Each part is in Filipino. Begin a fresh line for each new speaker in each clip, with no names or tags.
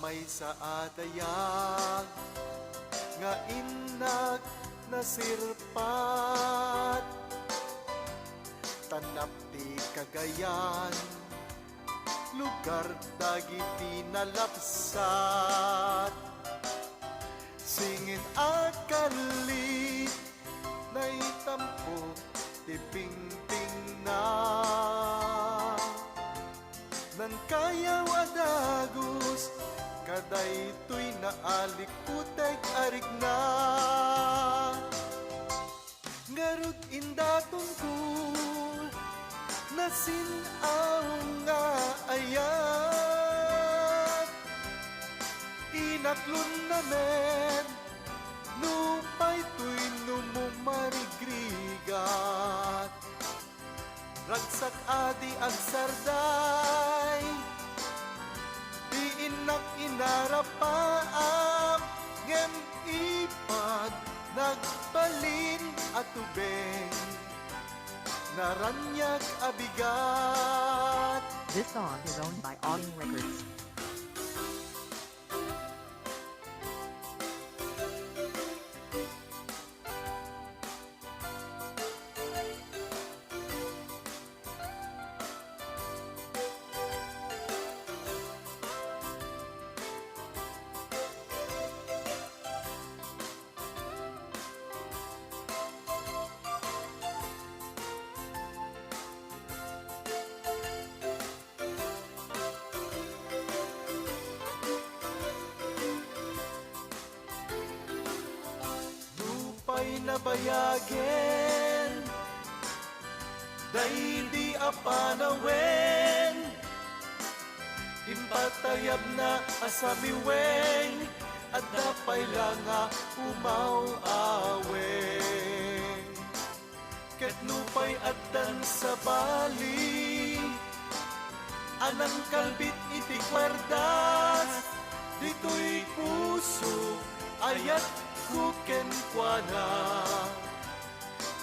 may sa adayag nga inag nasirpat tanap ti Cagayan lugar dagiti nalapsat singin akali naitampo ti pingping na nan kayaw adagus kadaytoy naalikutay arigna ngarud indatong ko nasinaw nga ayat inaklon namen nupay to'y numumarigrigat ragsak adi ang sarday di inak inarapaam ngem ipad nagbalin at tubeng naranyag abigat.
This song is owned by Audio Records.
Lupa'y nabayagin day di apanawen impatayab na asamiweng at dapay lang nga umaw-aweng ket lupa'y addan sa bali anang kalbit iti kwerdas dito'y puso ayat kuken kuana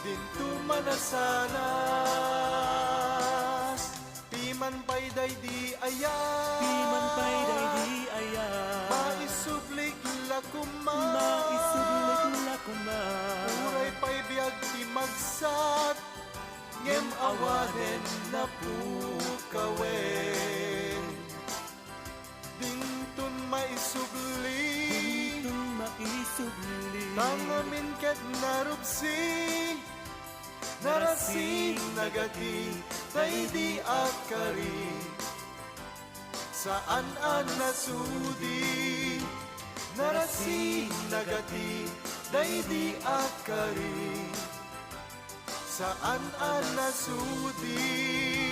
dinto manasanas piman payday di ayat
Piman payday di ayat
maisublik lakuma
maisublik lakuma
uray pay biag ti magsat ngem awanen na pukawen dintun maisublik
maisubli
tangamin ket narupsi narasing nagati daydi akari saan an nasudi narasing nagati daydi akari saan an nasudi